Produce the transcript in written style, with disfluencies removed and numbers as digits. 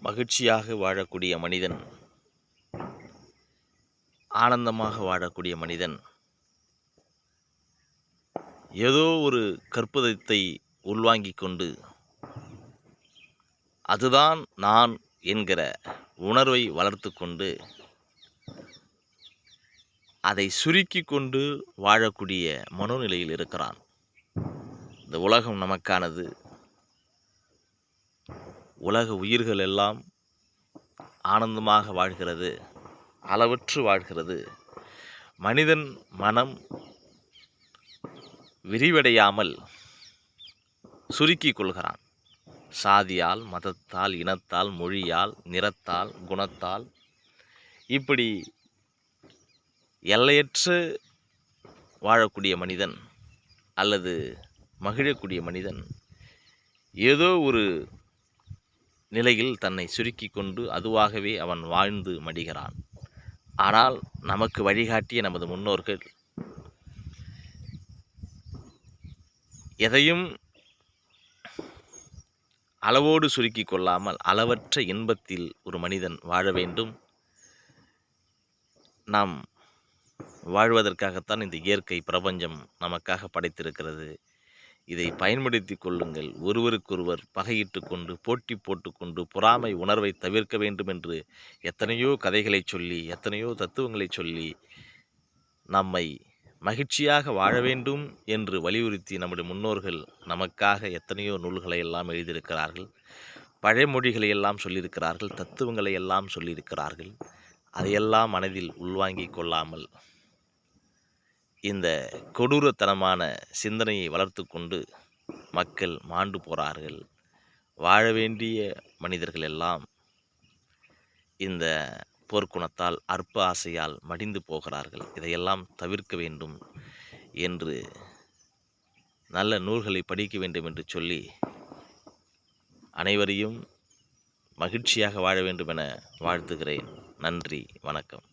மகிழ்ச்சியாக வாழக்கூடிய மனிதன், ஆனந்தமாக வாழக்கூடிய மனிதன் ஏதோ ஒரு கற்பதத்தை உள்வாங்கிக் கொண்டு அதுதான் நான் என்கிற உணர்வை வளர்த்து கொண்டு அதை சுருக்கி கொண்டு வாழக்கூடிய மனோநிலையில் இருக்கிறான். இந்த உலகம் நமக்கானது. உலக உயிர்கள் எல்லாம் ஆனந்தமாக வாழ்கிறது, அளவற்று வாழ்கிறது. மனிதன் மனம் விரிவடையாமல் சுருக்கிக் கொள்கிறான். சாதியால், மதத்தால், இனத்தால், மொழியால், நிறத்தால், குணத்தால், இப்படி எல்லையற்று வாழக்கூடிய மனிதன் அல்லது மகிழக்கூடிய மனிதன் ஏதோ ஒரு நிலையில் தன்னை சுருக்கி கொண்டு அதுவாகவே அவன் வாழ்ந்து மடிகிறான். ஆனால் நமக்கு வழிகாட்டிய நமது முன்னோர்கள் எதையும் அளவோடு சுருக்கி கொள்ளாமல் அளவற்ற இன்பத்தில் ஒரு மனிதன் வாழ வேண்டும். நாம் வாழ்வதற்காகத்தான் இந்த இயற்கை பிரபஞ்சம் நமக்காக படைத்திருக்கிறது. இதை பயன்படுத்தி கொள்ளுங்கள். ஒருவருக்கொருவர் பகையிட்டு கொண்டு போட்டி போட்டுக்கொண்டு பொறாமை உணர்வை தவிர்க்க வேண்டும் என்று எத்தனையோ கதைகளை சொல்லி, எத்தனையோ தத்துவங்களை சொல்லி நம்மை மகிழ்ச்சியாக வாழ வேண்டும் என்று வலியுறுத்தி நம்முடைய முன்னோர்கள் நமக்காக எத்தனையோ நூல்களை எல்லாம் எழுதியிருக்கிறார்கள். பழைமொழிகளை எல்லாம் சொல்லியிருக்கிறார்கள், தத்துவங்களை எல்லாம் சொல்லியிருக்கிறார்கள். அதையெல்லாம் மனதில் உள்வாங்கிக் கொள்ளாமல் இந்த கொடூரத்தனமான சிந்தனையை வளர்த்து கொண்டு மக்கள் மாண்டு போகிறார்கள். வாழ வேண்டிய மனிதர்கள் எல்லாம் இந்த போர்க்குணத்தால், அற்ப ஆசையால் மடிந்து போகிறார்கள். இதையெல்லாம் தவிர்க்க வேண்டும் என்று நல்ல நூல்களை படிக்க வேண்டும் என்று சொல்லி அனைவரையும் மகிழ்ச்சியாக வாழ வேண்டும் என வாழ்த்துகிறேன். நன்றி, வணக்கம்.